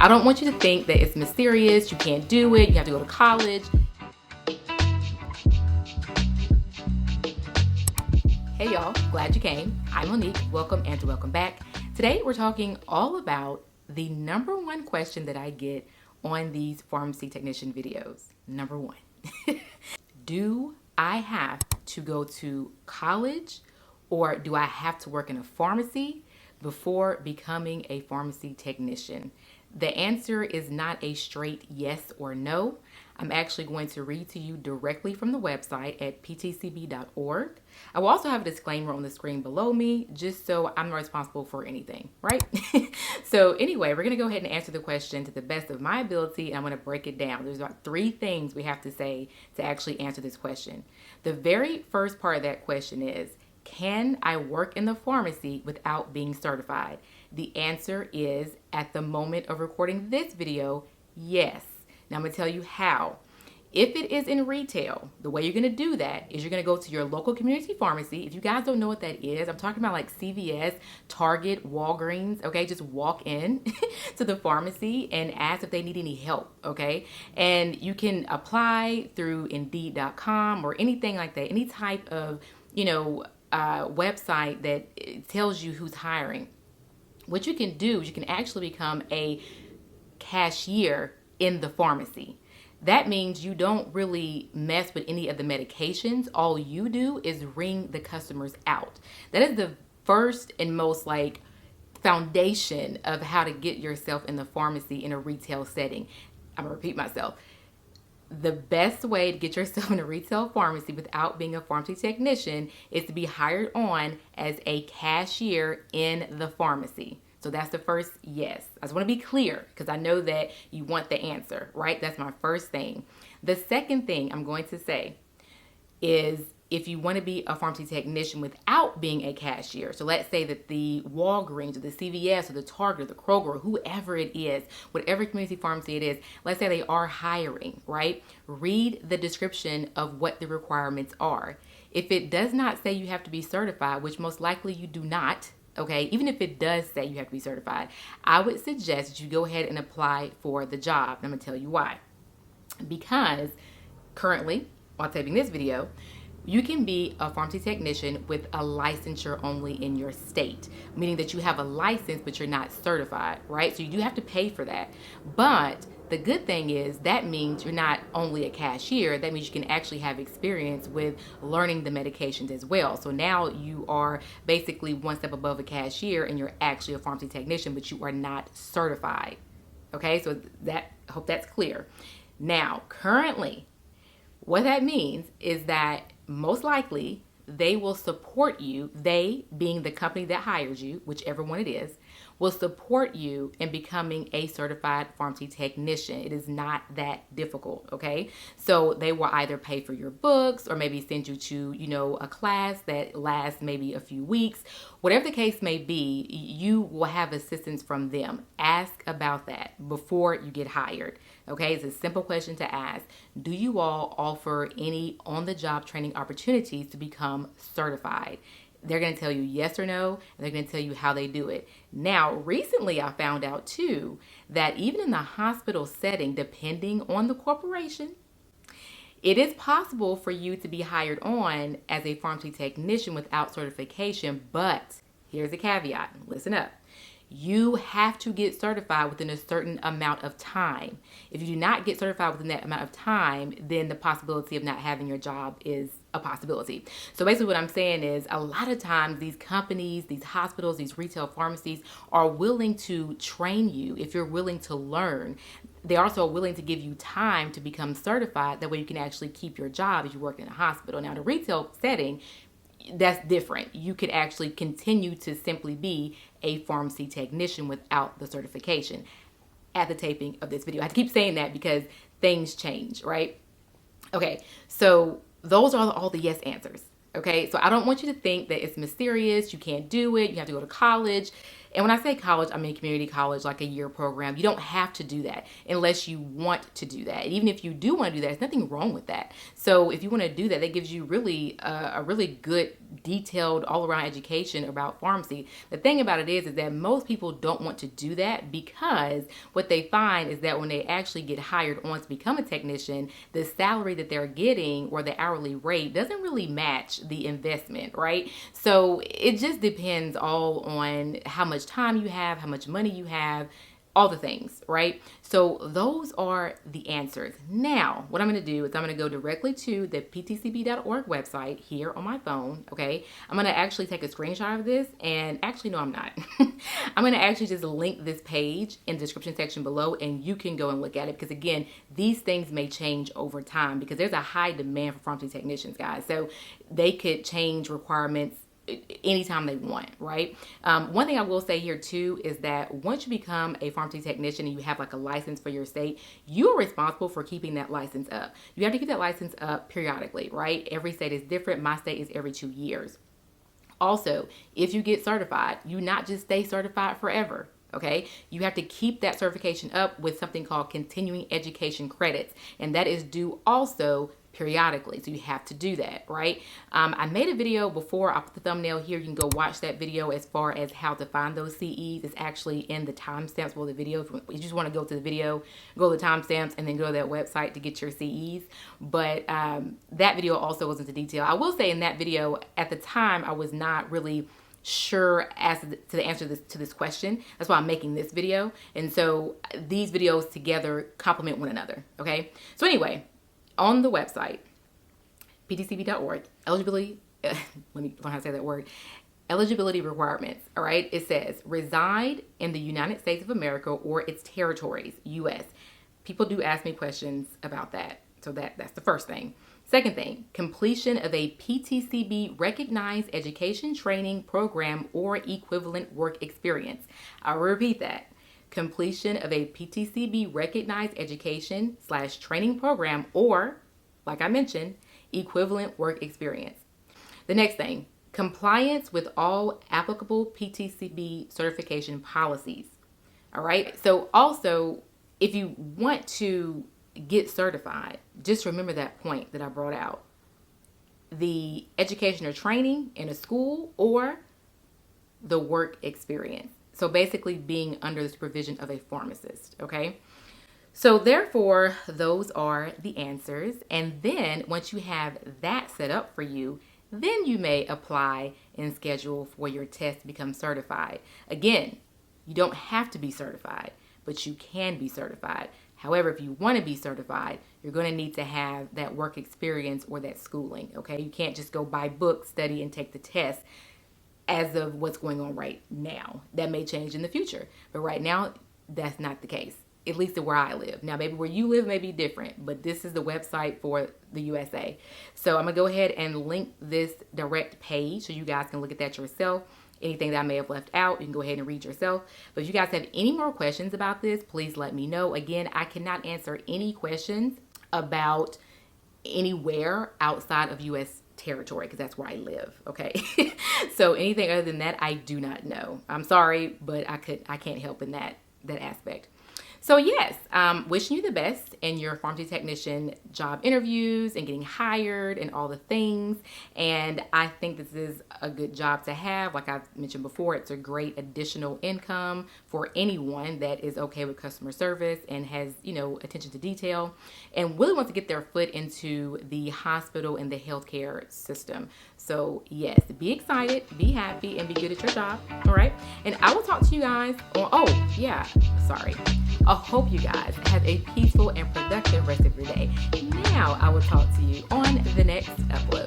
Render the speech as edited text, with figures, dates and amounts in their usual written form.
I don't want you to think that it's mysterious, you can't do it, you have to go to college. Hey y'all, glad you came. I'm Monique, welcome and welcome back. Today we're talking all about the number one question that I get on these pharmacy technician videos. Number one, do I have to go to college or do I have to work in a pharmacy before becoming a pharmacy technician? The answer is not a straight yes or no. I'm actually going to read to you directly from the website at ptcb.org. I will also have a disclaimer on the screen below me, just so I'm not responsible for anything, right? So anyway, we're going to go ahead and answer the question to the best of my ability, and I'm going to break it down. There's about 3 things we have to say to actually answer this question. The very first part of that question is, can I work in the pharmacy without being certified? The answer is, at the moment of recording this video, yes. Now I'm going to tell you how. If it is in retail, the way you're going to do that is you're going to go to your local community pharmacy. If you guys don't know what that is, I'm talking about like CVS, Target, Walgreens, okay? Just walk in to the pharmacy and ask if they need any help, okay? And you can apply through Indeed.com or anything like that, any type of, website that tells you who's hiring. What you can do is you can actually become a cashier in the pharmacy. That means you don't really mess with any of the medications. All you do is ring the customers out. That is the first and most foundation of how to get yourself in the pharmacy in a retail setting. I'm gonna repeat myself. The best way to get yourself in a retail pharmacy without being a pharmacy technician is to be hired on as a cashier in the pharmacy. So that's the first yes. I just want to be clear because I know that you want the answer, right? That's my first thing. The second thing I'm going to say is if you want to be a pharmacy technician without being a cashier. So let's say that the Walgreens or the CVS or the Target or the Kroger or whoever it is, whatever community pharmacy it is, let's say they are hiring, right? Read the description of what the requirements are. If it does not say you have to be certified, which most likely you do not, okay, even if it does say you have to be certified, I would suggest that you go ahead and apply for the job. And I'm going to tell you why. Because currently, while taping this video, you can be a pharmacy technician with a licensure only in your state, meaning that you have a license, but you're not certified, right? So you do have to pay for that. But the good thing is that means you're not only a cashier, that means you can actually have experience with learning the medications as well. So now you are basically one step above a cashier and you're actually a pharmacy technician, but you are not certified. Okay, so I hope that's clear. Now, currently, what that means is that most likely they will support you, they being the company that hires you, whichever one it is, will support you in becoming a certified pharmacy technician. It is not that difficult, okay? So they will either pay for your books or maybe send you to, a class that lasts maybe a few weeks. Whatever the case may be, you will have assistance from them. Ask about that before you get hired, okay? It's a simple question to ask. Do you all offer any on-the-job training opportunities to become certified? They're going to tell you yes or no, and they're going to tell you how they do it. Now, recently I found out too that even in the hospital setting, depending on the corporation, it is possible for you to be hired on as a pharmacy technician without certification, but here's a caveat. Listen up. You have to get certified within a certain amount of time. If you do not get certified within that amount of time, then the possibility of not having your job is a possibility. So basically what I'm saying is a lot of times these companies, these hospitals, these retail pharmacies are willing to train you if you're willing to learn. They're also willing to give you time to become certified. That way you can actually keep your job if you work in a hospital. Now, in a retail setting, that's different. You could actually continue to simply be a pharmacy technician without the certification at the taping of this video. I have to keep saying that because things change, right? Okay, so those are all the yes answers. Okay, so I don't want you to think that it's mysterious, you can't do it, you have to go to college. And when I say college, I mean community college, like a year program. You don't have to do that unless you want to do that. Even if you do want to do that, there's nothing wrong with that. So if you want to do that, that gives you really a really good, detailed, all-around education about pharmacy. The thing about it is that most people don't want to do that because what they find is that when they actually get hired on to become a technician, the salary that they're getting or the hourly rate doesn't really match the investment, right? So it just depends all on how much time you have, how much money you have, all the things, right? So those are the answers. Now, what I'm going to do is I'm going to go directly to the ptcb.org website here on my phone, okay? I'm going to actually take a screenshot of this, and actually, no, I'm not. I'm going to actually just link this page in the description section below, and you can go and look at it, because again, these things may change over time because there's a high demand for pharmacy technicians, guys. So they could change requirements anytime they want, right? One thing I will say here too is that once you become a pharmacy technician and you have like a license for your state, you are responsible for keeping that license up. You have to keep that license up periodically, right? Every state is different. My state is every 2 years. Also, if you get certified, you not just stay certified forever. Okay, you have to keep that certification up with something called continuing education credits, and that is due also periodically. So you have to do that, right? I made a video before. I'll put the thumbnail here. You can go watch that video as far as how to find those CEs. It's actually in the timestamps for the video. If you just want to go to the video, go to the timestamps, and then go to that website to get your CEs. But that video also goes into detail. I will say in that video, at the time, I was not really sure as to the answer to this question. That's why I'm making this video. And so these videos together complement one another, okay? So anyway, on the website, ptcb.org, eligibility, let me learn how to say that word, eligibility requirements, all right? It says, reside in the United States of America or its territories, U.S. People do ask me questions about that. So that's the first thing. Second thing, completion of a PTCB recognized education training program or equivalent work experience. I'll repeat that. Completion of a PTCB recognized education/training program or, like I mentioned, equivalent work experience. The next thing, compliance with all applicable PTCB certification policies. All right. So also, if you want to get certified, just remember that point that I brought out. The education or training in a school or the work experience. So basically being under the supervision of a pharmacist, okay? So therefore, those are the answers. And then once you have that set up for you, then you may apply and schedule for your test to become certified. Again, you don't have to be certified, but you can be certified. However, if you want to be certified, you're going to need to have that work experience or that schooling, okay? You can't just go buy books, study, and take the test as of what's going on right now. That may change in the future, but right now, that's not the case, at least where I live. Now, maybe where you live may be different, but this is the website for the USA. So I'm going to go ahead and link this direct page so you guys can look at that yourself. Anything that I may have left out, you can go ahead and read yourself. But if you guys have any more questions about this, please let me know. Again, I cannot answer any questions about anywhere outside of U.S. territory because that's where I live, okay? So anything other than that, I do not know. I'm sorry, but I can't help in that aspect. So yes, wishing you the best in your pharmacy technician job interviews and getting hired and all the things. And I think this is a good job to have. Like I've mentioned before, it's a great additional income for anyone that is okay with customer service and has, attention to detail and really wants to get their foot into the hospital and the healthcare system. So yes, be excited, be happy, and be good at your job. All right. And I will talk to you guys on, I hope you guys have a peaceful and productive rest of your day. Now I will talk to you on the next upload.